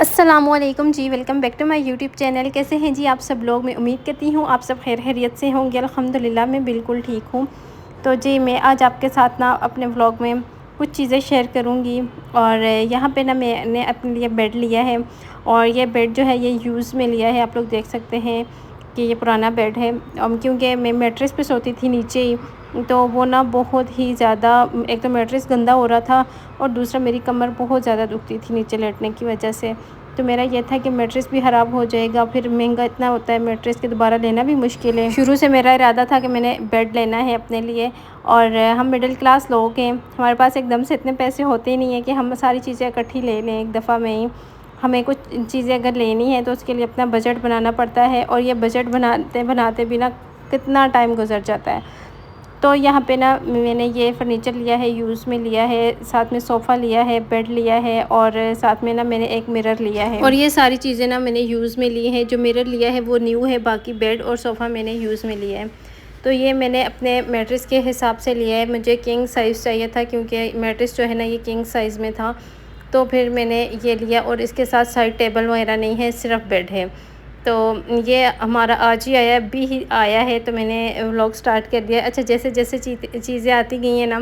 अस्सलामुअलैकुम जी, welcome back to my YouTube channel. कैसे हैं जी आप सब लोग? मैं उम्मीद करती हूँ आप सब खैर खैरियत से होंगे। अल्हम्दुलिल्लाह मैं बिल्कुल ठीक हूँ। तो जी मैं आज आपके साथ ना अपने व्लॉग में कुछ चीज़ें शेयर करूँगी। और यहाँ पे ना मैंने अपने लिए बेड लिया है, और ये बेड जो है ये यूज़ में लिया है। आप लोग देख सकते हैं कि ये पुराना बेड है। क्योंकि मैं मैट्रेस पे सोती थी नीचे ही, तो वो ना बहुत ही ज़्यादा, एक तो मैट्रेस गंदा हो रहा था और दूसरा मेरी कमर बहुत ज़्यादा दुखती थी नीचे लेटने की वजह से। तो मेरा ये था कि मैट्रेस भी ख़राब हो जाएगा, फिर महंगा इतना होता है मैट्रेस, के दोबारा लेना भी मुश्किल है। शुरू से मेरा इरादा था कि मैंने बेड लेना है अपने लिए। और हम मिडिल क्लास लोग हैं, हमारे पास एकदम से इतने पैसे होते ही नहीं है कि हम सारी चीज़ें इकट्ठी ले लें एक दफ़ा में ही। हमें कुछ चीज़ें अगर लेनी है तो उसके लिए अपना बजट बनाना पड़ता है, और ये बजट बनाते बनाते भी ना कितना टाइम गुजर जाता है। तो यहाँ पे ना मैंने ये फ़र्नीचर लिया है, यूज़ में लिया है, साथ में सोफ़ा लिया है, बेड लिया है, और साथ में ना मैंने एक मिरर लिया है। और ये सारी चीज़ें ना मैंने यूज़ में ली हैं। जो मिरर लिया है वो न्यू है, बाकी बेड और सोफ़ा मैंने यूज़ में लिया है। तो ये मैंने अपने मैट्रेस के हिसाब से लिया है। मुझे किंग साइज़ चाहिए था, क्योंकि मैट्रेस जो है ना ये किंग साइज़ में था। तो फिर मैंने ये लिया, और इसके साथ साइड टेबल वगैरह नहीं है, सिर्फ बेड है। तो ये हमारा आज ही आया, अभी ही आया है, तो मैंने व्लॉग स्टार्ट कर दिया। अच्छा, जैसे जैसे चीज़ें आती गई हैं ना,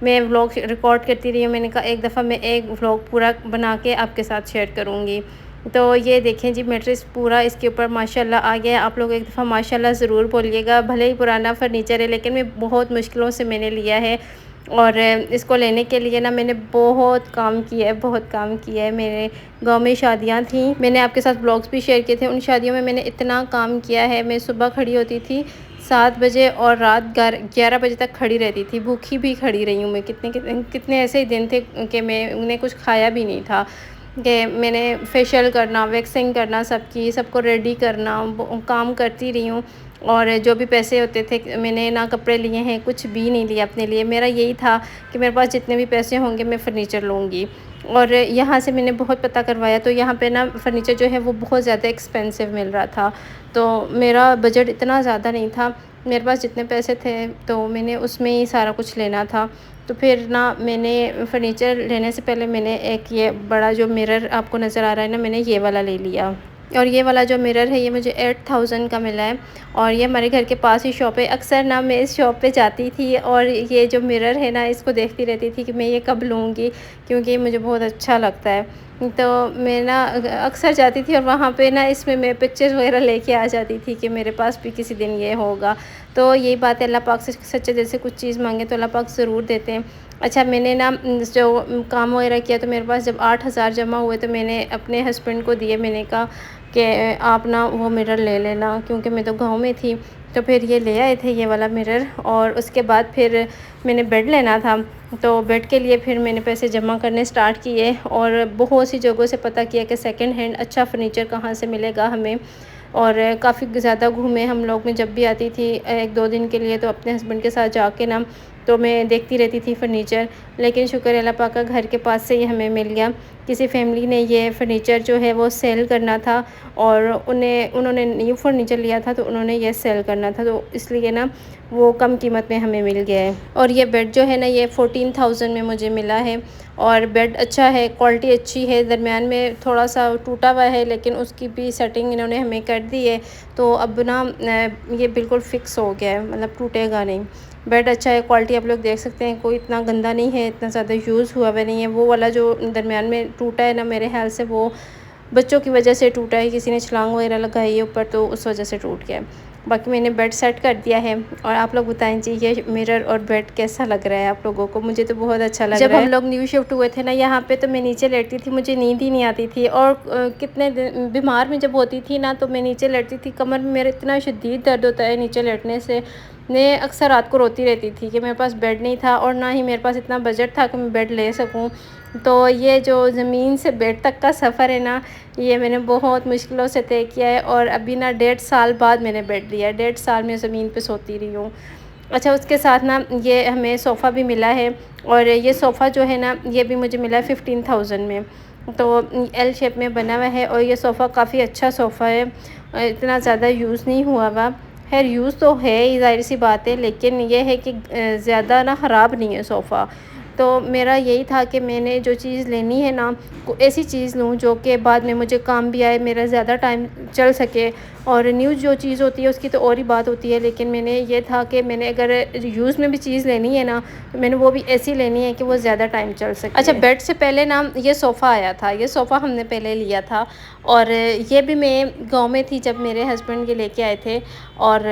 मैं व्लॉग रिकॉर्ड करती रही हूँ। मैंने कहा एक दफ़ा मैं एक व्लॉग पूरा बना के आपके साथ शेयर करूँगी। तो ये देखें जी, मैट्रेस पूरा इसके ऊपर माशाल्लाह आ गया है। आप लोग एक दफ़ा माशाल्लाह ज़रूर बोलिएगा। भले ही पुराना फर्नीचर है, लेकिन मैं बहुत मुश्किलों से मैंने लिया है। और इसको लेने के लिए ना मैंने बहुत काम किया है, बहुत काम किया है। मेरे गांव में शादियां थी, मैंने आपके साथ ब्लॉग्स भी शेयर किए थे। उन शादियों में मैंने इतना काम किया है। मैं सुबह खड़ी होती थी 7 बजे, और रात 11 बजे तक खड़ी रहती थी। भूखी भी खड़ी रही हूँ मैं। कितने कितने कितने ऐसे दिन थे कि मैं उन्हें कुछ खाया भी नहीं था। कि मैंने फेशियल करना, वैक्सिंग करना, सबको रेडी करना, काम करती रही हूँ। और जो भी पैसे होते थे, मैंने ना कपड़े लिए हैं, कुछ भी नहीं लिया अपने लिए। मेरा यही था कि मेरे पास जितने भी पैसे होंगे मैं फ़र्नीचर लूँगी। और यहाँ से मैंने बहुत पता करवाया, तो यहाँ पे ना फ़र्नीचर जो है वो बहुत ज़्यादा एक्सपेंसिव मिल रहा था। तो मेरा बजट इतना ज़्यादा नहीं था, मेरे पास जितने पैसे थे तो मैंने उसमें ही सारा कुछ लेना था। तो फिर ना मैंने फ़र्नीचर लेने से पहले मैंने एक ये बड़ा जो मिरर आपको नज़र आ रहा है ना, मैंने ये वाला ले लिया। और ये वाला जो मिरर है ये मुझे 8000 का मिला है, और ये हमारे घर के पास ही शॉप है। अक्सर ना मैं इस शॉप पे जाती थी, और ये जो मिरर है ना इसको देखती रहती थी कि मैं ये कब लूँगी, क्योंकि ये मुझे बहुत अच्छा लगता है। तो मैं ना अक्सर जाती थी, और वहाँ पे ना इसमें मैं पिक्चर्स वगैरह लेके आ जाती थी कि मेरे पास भी किसी दिन ये होगा। तो यही बात है, अल्लाह पाक से सच्चे दिल से कुछ चीज़ मांगे तो अल्लाह पाक ज़रूर देते हैं। अच्छा, मैंने ना जो काम वगैरह किया, तो मेरे पास जब 8000 जमा हुए तो मैंने अपने हस्बैंड को दिए। मैंने कहा कि आप ना वो मिरर ले लेना, क्योंकि मैं तो गांव में थी। तो फिर ये ले आए थे ये वाला मिरर। और उसके बाद फिर मैंने बेड लेना था, तो बेड के लिए फिर मैंने पैसे जमा करने स्टार्ट किए, और बहुत सी जगहों से पता किया कि सेकंड हैंड अच्छा फ़र्नीचर कहाँ से मिलेगा हमें। और काफ़ी ज़्यादा घूमे हम लोग। मैं जब भी आती थी 1-2 दिन के लिए, तो अपने हस्बैंड के साथ जाके ना तो मैं देखती रहती थी फ़र्नीचर। लेकिन शुक्र अल्लाह पाक का, घर के पास से ही हमें मिल गया। किसी फैमिली ने ये फ़र्नीचर जो है वो सेल करना था, और उन्होंने न्यू फ़र्नीचर लिया था, तो उन्होंने ये सेल करना था, तो इसलिए ना वो कम कीमत में हमें मिल गया है। और ये बेड जो है ना ये 14000 में मुझे मिला है। और बेड अच्छा है, क्वालिटी अच्छी है। दरमियान में थोड़ा सा टूटा हुआ है, लेकिन उसकी भी सेटिंग इन्होंने हमें कर दी है। तो अब ना ये बिल्कुल फ़िक्स हो गया है, मतलब टूटेगा नहीं। बेड अच्छा है, क्वालिटी आप लोग देख सकते हैं, कोई इतना गंदा नहीं है, इतना ज़्यादा यूज़ हुआ हुआ नहीं है। वो वाला जो दरमियान में टूटा है ना, मेरे ख्याल से वो बच्चों की वजह से टूटा है, किसी ने छलांग वगैरह लगाई है ऊपर, तो उस वजह से टूट गया है। बाकी मैंने बेड सेट कर दिया है। और आप लोग बताएं जी, ये मिरर और बेड कैसा लग रहा है आप लोगों को? मुझे तो बहुत अच्छा लग रहा है। जब हम लोग न्यू शिफ्ट हुए थे ना यहाँ पे, तो मैं नीचे लेटती थी, मुझे नींद ही नहीं आती थी। और कितने दिन बीमार में जब होती थी ना, तो मैं नीचे लेटती थी, कमर में मेरा इतना शदीद दर्द होता है नीचे लेटने से। मैं अक्सर रात को रोती रहती थी कि मेरे पास बेड नहीं था, और ना ही मेरे पास इतना बजट था कि मैं बेड ले सकूं। तो ये जो ज़मीन से बेड तक का सफ़र है ना, ये मैंने बहुत मुश्किलों से तय किया है। और अभी ना 1.5 साल बाद मैंने बेड लिया है। 1.5 साल में ज़मीन पे सोती रही हूँ। अच्छा, उसके साथ ना ये हमें सोफ़ा भी मिला है, और ये सोफ़ा जो है ना ये भी मुझे मिला है 15000 में। तो एल शेप में बना हुआ है, और ये सोफ़ा काफ़ी अच्छा सोफ़ा है। इतना ज़्यादा यूज़ नहीं हुआ हुआ। खैर यूज़ तो है ही, ज़ाहिर सी बात है, लेकिन ये है कि ज़्यादा ना ख़राब नहीं है सोफ़ा। तो मेरा यही था कि मैंने जो चीज़ लेनी है ना, ऐसी चीज़ लूँ जो कि बाद में मुझे काम भी आए, मेरा ज़्यादा टाइम चल सके। और न्यू जो चीज़ होती है उसकी तो और ही बात होती है, लेकिन मैंने ये था कि मैंने अगर यूज़ में भी चीज़ लेनी है ना, तो मैंने वो भी ऐसी लेनी है कि वो ज़्यादा टाइम चल सके। अच्छा, बेड से पहले ना ये सोफ़ा आया था, ये सोफ़ा हमने पहले लिया था, और ये भी मैं गाँव में थी जब मेरे हस्बैंड ये लेके आए थे। और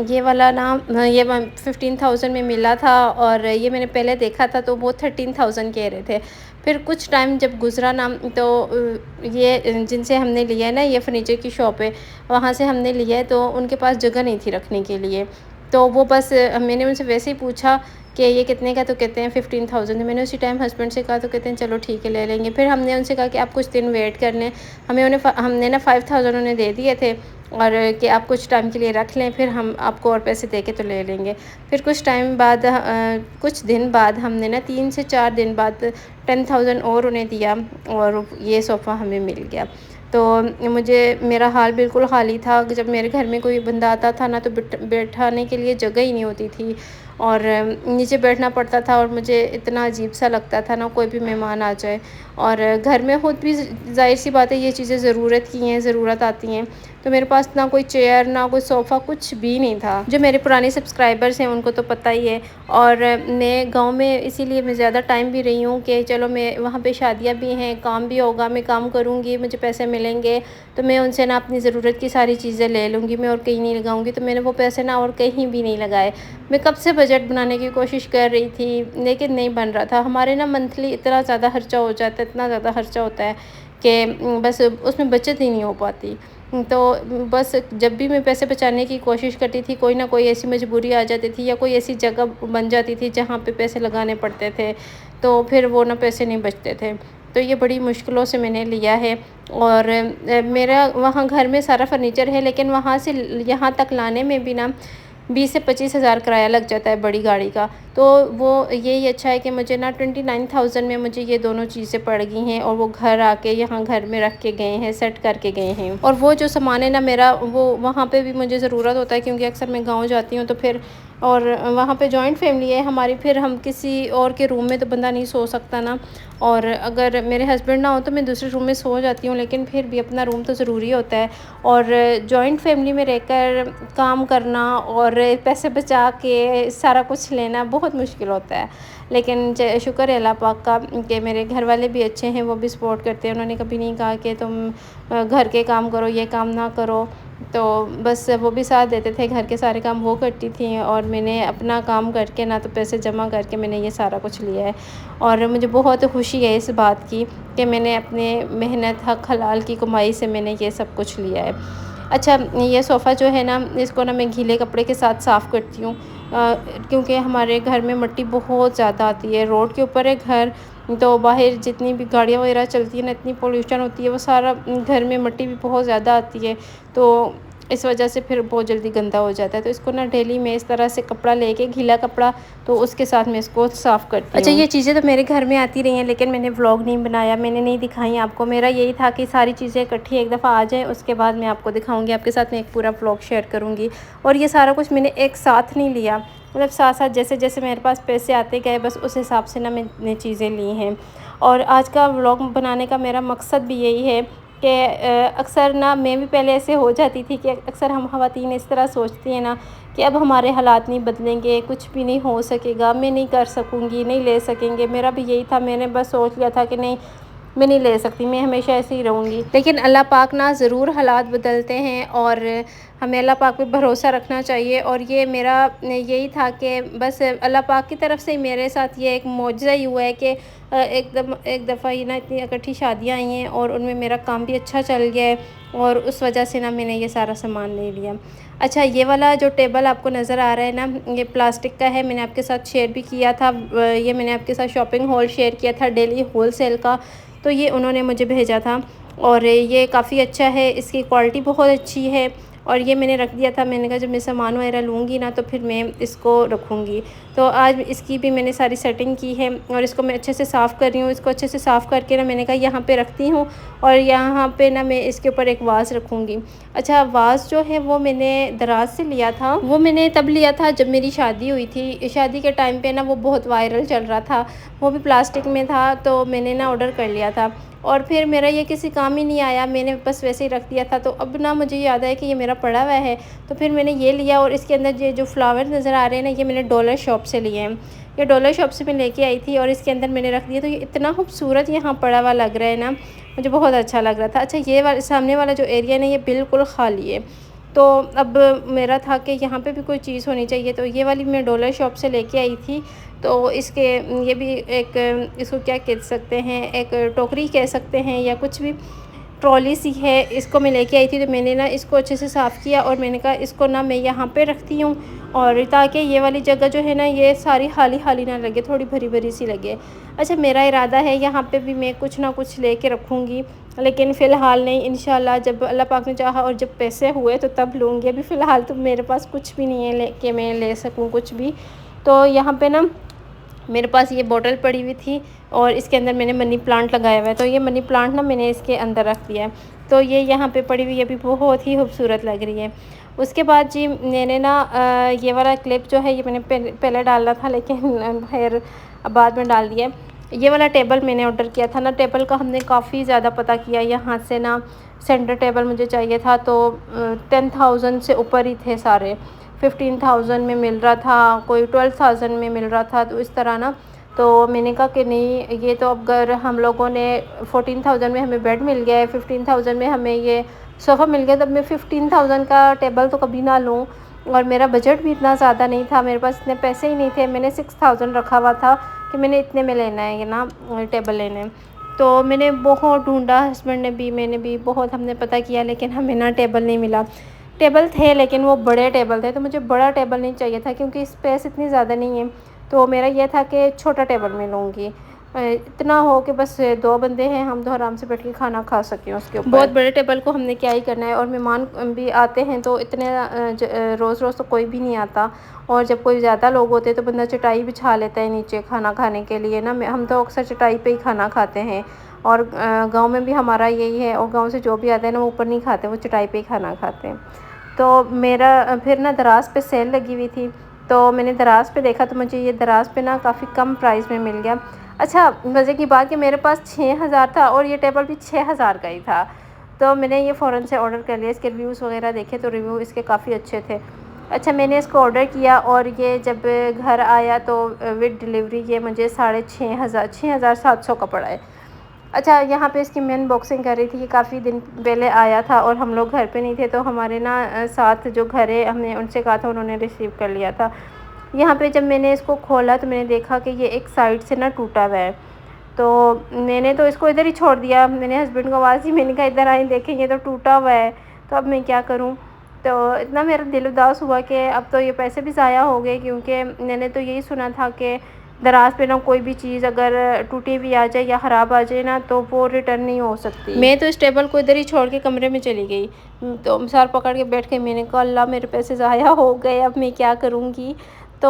ये वाला ना ये 15,000 में मिला था, और ये मैंने पहले देखा था तो वो 13,000 कह रहे थे। फिर कुछ टाइम जब गुज़रा ना, तो ये जिनसे हमने लिया है ना, ये फ़र्नीचर की शॉप है, वहाँ से हमने लिया है, तो उनके पास जगह नहीं थी रखने के लिए। तो वो बस मैंने उनसे वैसे ही पूछा कि ये कितने का, तो कहते हैं 15,000 है। मैंने उसी टाइम हस्बैंड से कहा, तो कहते हैं चलो ठीक है ले लेंगे। फिर हमने उनसे कहा कि आप कुछ दिन वेट कर लें। हमने ना 5,000 उन्हें दे दिए थे, और कि आप कुछ टाइम के लिए रख लें, फिर हम आपको और पैसे दे के तो ले लेंगे। फिर कुछ टाइम बाद कुछ दिन बाद हमने ना 3 से 4 दिन बाद 10,000 और उन्हें दिया, और ये सोफ़ा हमें मिल गया। तो मुझे मेरा हाल बिल्कुल खाली था। जब मेरे घर में कोई बंदा आता था ना, तो बैठाने के लिए जगह ही नहीं होती थी, और नीचे बैठना पड़ता था, और मुझे इतना अजीब सा लगता था ना, कोई भी मेहमान आ जाए। और घर में खुद भी ज़ाहिर सी बात है, ये चीज़ें ज़रूरत की हैं, ज़रूरत आती हैं। तो मेरे पास ना कोई चेयर, ना कोई सोफ़ा, कुछ भी नहीं था। जो मेरे पुराने सब्सक्राइबर्स हैं उनको तो पता ही है। और मैं गाँव में इसीलिए मैं ज़्यादा टाइम भी रही हूँ कि चलो, मैं वहाँ पे शादियाँ भी हैं, काम भी होगा, मैं काम करूँगी, मुझे पैसे मिलेंगे, तो मैं उनसे ना अपनी ज़रूरत की सारी चीज़ें ले लूँगी, मैं और कहीं नहीं लगाऊँगी। तो मैंने वो पैसे ना और कहीं भी नहीं लगाए। मैं कब से बजट बनाने की कोशिश कर रही थी, लेकिन नहीं बन रहा था। हमारे ना मंथली इतना ज़्यादा खर्चा हो जाता है, इतना ज़्यादा खर्चा होता है कि बस उसमें बचत ही नहीं हो पाती। तो बस जब भी मैं पैसे बचाने की कोशिश करती थी, कोई ना कोई ऐसी मजबूरी आ जाती थी, या कोई ऐसी जगह बन जाती थी जहाँ पे पैसे लगाने पड़ते थे, तो फिर वो ना पैसे नहीं बचते थे। तो ये बड़ी मुश्किलों से मैंने लिया है। और मेरा वहाँ घर में सारा फर्नीचर है, लेकिन वहाँ से यहाँ तक लाने में भी ना 20 से 25,000 किराया लग जाता है बड़ी गाड़ी का। तो वो यही अच्छा है कि मुझे ना 29,000 में मुझे ये दोनों चीज़ें पड़ गई हैं, और वो घर आके यहाँ घर में रख के गए हैं, सेट करके गए हैं। और वो जो सामान है ना मेरा, वो वहाँ पे भी मुझे ज़रूरत होता है, क्योंकि अक्सर मैं गाँव जाती हूँ, तो फिर और वहाँ पे जॉइंट फैमिली है हमारी, फिर हम किसी और के रूम में तो बंदा नहीं सो सकता ना। और अगर मेरे हस्बैंड ना हो तो मैं दूसरे रूम में सो जाती हूँ, लेकिन फिर भी अपना रूम तो ज़रूरी होता है। और जॉइंट फैमिली में रहकर काम करना और पैसे बचा के सारा कुछ लेना बहुत मुश्किल होता है। लेकिन शुक्र है अल्लाह पाक का कि मेरे घर वाले भी अच्छे हैं, वो भी सपोर्ट करते हैं। उन्होंने कभी नहीं कहा कि तुम घर के काम करो, ये काम ना करो। तो बस वो भी साथ देते थे, घर के सारे काम वो करती थी, और मैंने अपना काम करके ना, तो पैसे जमा करके मैंने ये सारा कुछ लिया है। और मुझे बहुत खुशी है इस बात की कि मैंने अपने मेहनत हक हलाल की कमाई से मैंने ये सब कुछ लिया है। अच्छा, ये सोफ़ा जो है ना, इसको ना मैं गीले कपड़े के साथ साफ़ करती हूँ, क्योंकि हमारे घर में मिट्टी बहुत ज़्यादा आती है। रोड के ऊपर है घर, तो बाहर जितनी भी गाड़ियाँ वगैरह चलती है ना, इतनी पोल्यूशन होती है, वो सारा घर में मिट्टी भी बहुत ज़्यादा आती है, तो इस वजह से फिर बहुत जल्दी गंदा हो जाता है। तो इसको ना डेली मैं इस तरह से कपड़ा लेके, गीला कपड़ा, तो उसके साथ मैं इसको साफ़ करती हूँ। अच्छा, ये चीज़ें तो मेरे घर में आती रही हैं, लेकिन मैंने व्लॉग नहीं बनाया, मैंने नहीं दिखाई आपको। मेरा यही था कि सारी चीज़ें इकट्ठी एक दफ़ा आ जाए, उसके बाद मैं आपको दिखाऊँगी, आपके साथ मैं एक पूरा व्लॉग शेयर करूँगी। और ये सारा कुछ मैंने एक साथ नहीं लिया, मतलब साथ साथ जैसे जैसे मेरे पास पैसे आते गए, बस उस हिसाब से ना मैंने चीज़ें ली हैं। और आज का व्लॉग बनाने का मेरा मकसद भी यही है कि अक्सर ना मैं भी पहले ऐसे हो जाती थी कि अक्सर हम ख़वातीन इस तरह सोचती हैं ना कि अब हमारे हालात नहीं बदलेंगे, कुछ भी नहीं हो सकेगा, मैं नहीं कर सकूँगी, नहीं ले सकेंगे। मेरा भी यही था, मैंने बस सोच लिया था कि नहीं, मैं नहीं ले सकती, मैं हमेशा ऐसे ही रहूँगी। लेकिन अल्लाह पाक ना ज़रूर हालात बदलते हैं, और हमें अल्लाह पाक पे भरोसा रखना चाहिए। और ये मेरा यही था कि बस अल्लाह पाक की तरफ से ही मेरे साथ ये एक मौजज़ा ही हुआ है कि एक दफ़ा ही ना इतनी इकट्ठी शादियाँ आई हैं, और उनमें मेरा काम भी अच्छा चल गया है, और उस वजह से ना मैंने ये सारा सामान ले लिया। अच्छा, ये वाला जो टेबल आपको नज़र आ रहा है ना, ये प्लास्टिक का है, मैंने आपके साथ शेयर भी किया था। ये मैंने आपके साथ शॉपिंग हॉल शेयर किया था, डेली होलसेल का, तो ये उन्होंने मुझे भेजा था, और ये काफ़ी अच्छा है, इसकी क्वालिटी बहुत अच्छी है। और ये मैंने रख दिया था। मैंने कहा जब मैं सामान वगैरह लूँगी ना तो फिर मैं इसको रखूँगी। तो आज इसकी भी मैंने सारी सेटिंग की है और इसको मैं अच्छे से साफ़ कर रही हूँ। इसको अच्छे से साफ़ करके ना मैंने कहा यहाँ पे रखती हूँ और यहाँ पे ना मैं इसके ऊपर एक वाज़ रखूँगी। अच्छा, वाज़ जो है वो मैंने दराज से लिया था। वो मैंने तब लिया था जब मेरी शादी हुई थी। शादी के टाइम पे ना वो बहुत वायरल चल रहा था, वो भी प्लास्टिक में था, तो मैंने ना ऑर्डर कर लिया था और फिर मेरा ये किसी काम ही नहीं आया, मैंने बस वैसे ही रख दिया था। तो अब ना मुझे याद आया कि ये मेरा पड़ा हुआ है, तो फिर मैंने ये लिया और इसके अंदर ये जो फ्लावर नज़र आ रहे हैं ना, ये मैंने डॉलर शॉप से लिए हैं। ये डॉलर शॉप से मैं लेके आई थी और इसके अंदर मैंने रख दिया। तो ये इतना खूबसूरत यहाँ पड़ा हुआ लग रहा है ना, मुझे बहुत अच्छा लग रहा था। अच्छा, ये वाला सामने वाला जो एरिया है ना, ये बिल्कुल खाली है। तो अब मेरा था कि यहाँ पे भी कोई चीज़ होनी चाहिए, तो ये वाली मैं डॉलर शॉप से लेके आई थी। तो इसके ये भी एक, इसको क्या कह सकते हैं, एक टोकरी कह सकते हैं या कुछ भी, ट्रॉली सी है, इसको मैं लेके आई थी। तो मैंने ना इसको अच्छे से साफ़ किया और मैंने कहा इसको ना मैं यहाँ पे रखती हूँ, और ताकि ये वाली जगह जो है ना ये सारी खाली खाली ना लगे, थोड़ी भरी भरी सी लगे। अच्छा, मेरा इरादा है यहाँ पे भी मैं कुछ ना कुछ लेके रखूँगी, लेकिन फ़िलहाल नहीं, इंशाल्लाह जब अल्लाह पाक ने चाहा और जब पैसे हुए तो तब लूँगी। अभी फ़िलहाल तो मेरे पास कुछ भी नहीं है कि मैं ले सकूँ कुछ भी। तो यहाँ पे ना मेरे पास ये बॉटल पड़ी हुई थी और इसके अंदर मैंने मनी प्लांट लगाया हुआ है। तो ये मनी प्लांट ना मैंने इसके अंदर रख दिया है। तो ये यहाँ पे पड़ी हुई अभी बहुत ही खूबसूरत लग रही है। उसके बाद जी मैंने ना ये वाला क्लिप जो है ये मैंने पहले डालना था, लेकिन खैर बाद में डाल दिया। ये वाला टेबल मैंने ऑर्डर किया था ना, टेबल का हमने काफ़ी ज़्यादा पता किया। यहाँ से ना सेंटर टेबल मुझे चाहिए था, तो 10,000 से ऊपर ही थे सारे। 15,000 में मिल रहा था, कोई 12,000 में मिल रहा था, तो इस तरह ना। तो मैंने कहा कि नहीं, ये तो अगर हम लोगों ने 14,000 में हमें बेड मिल गया है, 15,000 में हमें ये सोफ़ा मिल गया, तब मैं 15,000 का टेबल तो कभी ना लूँ। और मेरा बजट भी इतना ज़्यादा नहीं था, मेरे पास इतने पैसे ही नहीं थे। मैंने 6,000 रखा हुआ था कि मैंने इतने में लेना है ये ना टेबल लेना है। तो मैंने बहुत ढूंढा, हस्बैंड ने भी, मैंने भी बहुत हमने पता किया, लेकिन हमें ना टेबल नहीं मिला। टेबल थे लेकिन वो बड़े टेबल थे, तो मुझे बड़ा टेबल नहीं चाहिए था क्योंकि स्पेस इतनी ज़्यादा नहीं है। तो मेरा ये था कि छोटा टेबल मैं लूँगी, इतना हो कि बस 2 बंदे हैं हम, तो आराम से बैठ के खाना खा सकें उसके ऊपर। बहुत बड़े टेबल को हमने क्या ही करना है, और मेहमान भी आते हैं तो इतने रोज़ रोज़ तो कोई भी नहीं आता, और जब कोई ज़्यादा लोग होते हैं तो बंदा चटाई बिछा लेता है नीचे खाना खाने के लिए ना। हम तो अक्सर चटाई पे ही खाना खाते हैं, और गांव में भी हमारा यही है, और गांव से जो भी आता है ना वो ऊपर नहीं खाते, वो चटाई पे ही खाना खाते हैं। तो मेरा फिर ना दराज पे सेल लगी हुई थी, तो मैंने दराज पे देखा, तो मुझे ये दराज पे ना काफ़ी कम प्राइस में मिल गया। अच्छा, मज़े की बात कि मेरे पास 6,000 था और ये टेबल भी 6,000 का ही था। तो मैंने ये फ़ौरन से ऑर्डर कर लिया। इसके रिव्यूज़ वगैरह देखे तो रिव्यू इसके काफ़ी अच्छे थे। अच्छा, मैंने इसको ऑर्डर किया और ये जब घर आया तो विद डिलीवरी ये मुझे 6,700 का पड़ा है। अच्छा, यहाँ पे इसकी मैं अनबॉक्सिंग कर रही थी। ये काफ़ी दिन पहले आया था और हम लोग घर पे नहीं थे, तो हमारे ना साथ जो घर है, हमने उनसे कहा था, उन्होंने रिसीव कर लिया था। यहाँ पे जब मैंने इसको खोला तो मैंने देखा कि ये एक साइड से ना टूटा हुआ है। तो मैंने तो इसको इधर ही छोड़ दिया। मैंने हस्बैंड को आवाज़ दी, मैंने कहा इधर आए देखें, ये तो टूटा हुआ है, तो अब मैं क्या करूँ। तो इतना मेरा दिल उदास हुआ कि अब तो ये पैसे भी ज़ाया हो गए, क्योंकि मैंने तो यही सुना था कि दराज पे ना कोई भी चीज़ अगर टूटी हुई आ जाए या ख़राब आ जाए ना, तो वो रिटर्न नहीं हो सकती। मैं तो इस टेबल को इधर ही छोड़ के कमरे में चली गई, तो सर पकड़ के बैठ के मैंने कहा अल्लाह मेरे पैसे ज़ाया हो गए, अब मैं क्या करूँगी। तो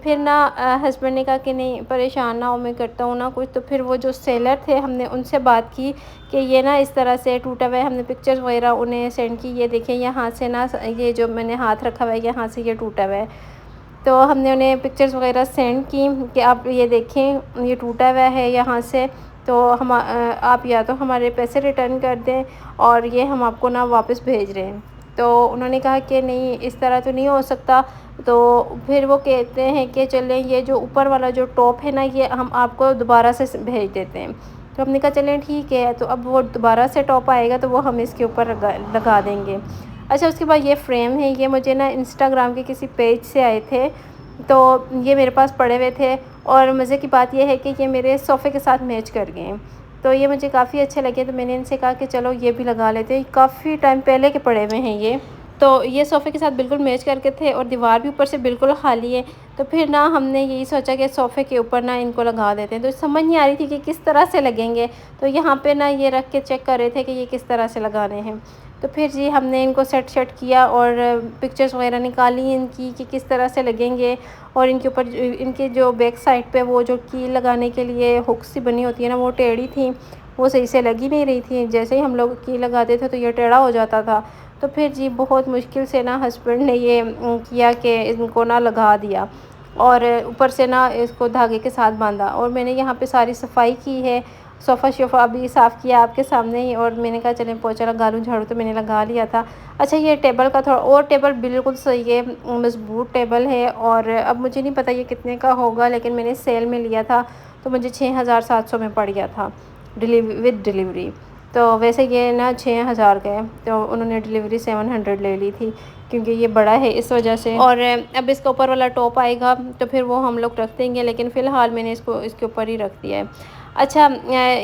फिर ना हस्बैंड ने कहा कि नहीं परेशान ना हो, मैं करता हूँ ना कुछ। तो फिर वो जो सेलर थे, हमने उनसे बात की कि ये ना इस तरह से टूटा हुआ है। हमने पिक्चर्स वगैरह उन्हें सेंड की, ये देखें यहाँ से ना, ये जो मैंने हाथ रखा हुआ है यहाँ से ये टूटा हुआ है। तो हमने उन्हें पिक्चर्स वगैरह सेंड की कि आप ये देखें ये टूटा हुआ है यहाँ से, तो हम आप या तो हमारे पैसे रिटर्न कर दें और ये हम आपको ना वापस भेज रहे हैं। तो उन्होंने कहा कि नहीं इस तरह तो नहीं हो सकता। तो फिर वो कहते हैं कि चलें ये जो ऊपर वाला जो टॉप है ना, ये हम आपको दोबारा से भेज देते हैं। तो हमने कहा चलें ठीक है। तो अब वो दोबारा से टॉप आएगा तो वो हम इसके ऊपर लगा देंगे। अच्छा, उसके बाद ये फ्रेम है, ये मुझे ना इंस्टाग्राम के किसी पेज से आए थे, तो ये मेरे पास पड़े हुए थे, और मज़े की बात ये है कि ये मेरे सोफ़े के साथ मैच कर गए हैं। तो ये मुझे काफ़ी अच्छे लगे, तो मैंने इनसे कहा कि चलो ये भी लगा लेते हैं। काफ़ी टाइम पहले के पड़े हुए हैं ये, तो ये सोफ़े के साथ बिल्कुल मैच करके थे और दीवार भी ऊपर से बिल्कुल खाली है। तो फिर ना हमने यही सोचा कि सोफ़े के ऊपर ना इनको लगा देते हैं। तो समझ नहीं आ रही थी कि किस तरह से लगेंगे। तो यहाँ पे ना ये रख के चेक कर रहे थे कि ये किस तरह से लगाने हैं। तो फिर जी हमने इनको सेट किया और पिक्चर्स वगैरह निकाली इनकी कि किस तरह से लगेंगे। और इनके ऊपर इनके जो बैक साइड पे वो जो कील लगाने के लिए हुक्स सी बनी होती है ना, वो टेढ़ी थी, वो सही से लग ही नहीं रही थी। जैसे ही हम लोग कील लगाते थे तो ये टेढ़ा हो जाता था। तो फिर जी बहुत मुश्किल से ना हस्बैंड ने ये किया कि इनको ना लगा दिया और ऊपर से ना इसको धागे के साथ बांधा। और मैंने यहाँ पे सारी सफाई की है, सोफ़ा शोफ़ा अभी साफ़ किया आपके सामने ही। और मैंने कहा चलें पोछा लगा लूँ, झाड़ू तो मैंने लगा लिया था। अच्छा ये टेबल का थोड़ा और, टेबल बिल्कुल सही है, मज़बूत टेबल है। और अब मुझे नहीं पता ये कितने का होगा, लेकिन मैंने सेल में लिया था तो मुझे 6700 में पड़ गया था विद डिलीवरी। तो वैसे ये ना 6000 का है, तो उन्होंने डिलीवरी 700 ले ली थी क्योंकि ये बड़ा है इस वजह से। और अब इसका ऊपर वाला टॉप आएगा तो फिर वो हम लोग रख देंगे, लेकिन फ़िलहाल मैंने इसको इसके ऊपर ही रख दिया है। अच्छा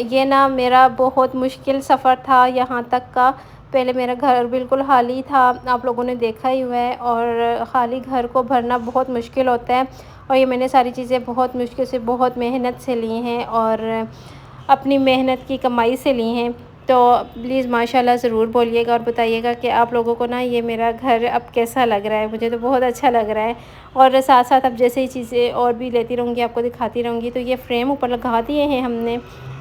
ये ना मेरा बहुत मुश्किल सफ़र था यहाँ तक का। पहले मेरा घर बिल्कुल खाली था, आप लोगों ने देखा ही हुआ है। और खाली घर को भरना बहुत मुश्किल होता है। और ये मैंने सारी चीज़ें बहुत मुश्किल से, बहुत मेहनत से ली हैं और अपनी मेहनत की कमाई से ली हैं। तो प्लीज़ माशाल्लाह ज़रूर बोलिएगा और बताइएगा कि आप लोगों को ना ये मेरा घर अब कैसा लग रहा है। मुझे तो बहुत अच्छा लग रहा है। और साथ साथ अब जैसे ही चीज़ें और भी लेती रहूँगी, आपको दिखाती रहूँगी। तो ये फ्रेम ऊपर लगा दिए हैं हमने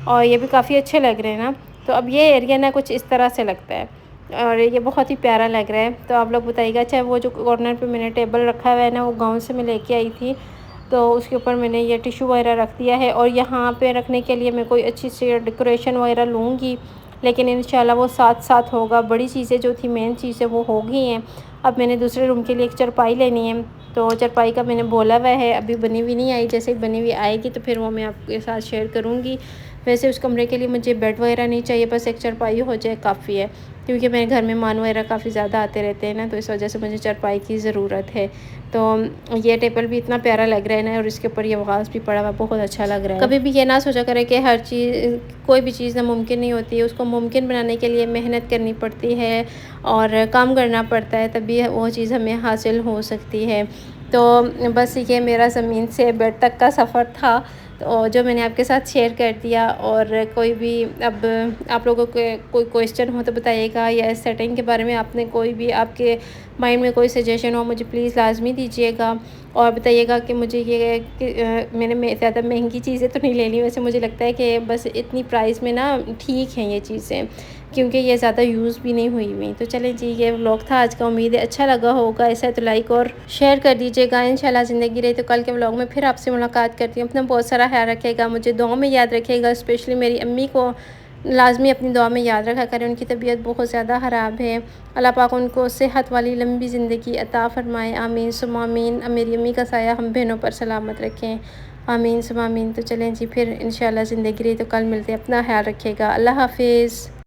और ये भी काफ़ी अच्छे लग रहे हैं ना। तो अब ये एरिया ना कुछ इस तरह से लगता है और ये बहुत ही प्यारा लग रहा है। तो आप लोग बताइएगा। अच्छा वो जो कॉर्नर पे मैंने टेबल रखा हुआ है ना, वो गाँव से मैं लेके आई थी, तो उसके ऊपर मैंने ये टिश्यू वगैरह रख दिया है। और यहाँ पे रखने के लिए मैं कोई अच्छी सी डेकोरेशन वगैरह लूँगी, लेकिन इंशाल्लाह वो साथ साथ होगा। बड़ी चीज़ें जो थी, मेन चीज़ें वो हो गई हैं। अब मैंने दूसरे रूम के लिए एक चारपाई लेनी है, तो चारपाई का मैंने बोला हुआ है, अभी बनी हुई नहीं आई। जैसे ही बनी हुई आएगी तो फिर वो मैं आपके साथ शेयर करूँगी। वैसे उस कमरे के लिए मुझे बेड वगैरह नहीं चाहिए, बस एक चारपाई हो जाए काफ़ी है, क्योंकि मेरे घर में मेहमान वगैरह काफ़ी ज़्यादा आते रहते हैं ना, तो इस वजह से मुझे चारपाई की ज़रूरत है। तो ये टेबल भी इतना प्यारा लग रहा है ना, और इसके ऊपर ये वास भी पड़ा हुआ, बहुत अच्छा लग रहा है। कभी भी ये ना सोचा करें कि हर चीज़, कोई भी चीज़ ना मुमकिन नहीं होती है। उसको मुमकिन बनाने के लिए मेहनत करनी पड़ती है और काम करना पड़ता है, तभी वो चीज़ हमें हासिल हो सकती है। तो बस ये मेरा ज़मीन से बेड तक का सफ़र था, तो जो मैंने आपके साथ शेयर कर दिया। और कोई भी अब आप लोगों के कोई क्वेश्चन हो तो बताइएगा, या इस सेटिंग के बारे में आपने कोई भी, आपके माइंड में कोई सजेशन हो, मुझे प्लीज़ लाजमी दीजिएगा। और बताइएगा कि मुझे ये कि मैंने ज़्यादा महंगी चीज़ें तो नहीं लेनी। वैसे मुझे लगता है कि बस इतनी प्राइस में ना ठीक हैं ये चीज़ें, क्योंकि ये ज़्यादा यूज़ भी नहीं हुई हुई। तो चलें जी, ये व्लॉग था आज का, उम्मीद है अच्छा लगा होगा। ऐसा तो लाइक और शेयर कर दीजिएगा। इंशाल्लाह ज़िंदगी रही तो कल के व्लॉग में फिर आपसे मुलाकात करती हूँ। अपना बहुत सारा ख्याल रखिएगा, मुझे दुआ में याद रखिएगा। स्पेशली मेरी अम्मी को लाजमी अपनी दुआ में याद रखा करें, उनकी तबीयत बहुत ज़्यादा ख़राब है। अल्लाह पाक उनको सेहत वाली लंबी ज़िंदगी अता फ़रमाए, आमीन सुम्मा आमीन। मेरी अम्मी का साया हम बहनों पर सलामत रखें, आमीन सुम्मा आमीन। तो चलें जी, फिर इंशाल्लाह ज़िंदगी रही तो कल मिलते हैं। अपना ख्याल रखिएगा। अल्लाह हाफिज़।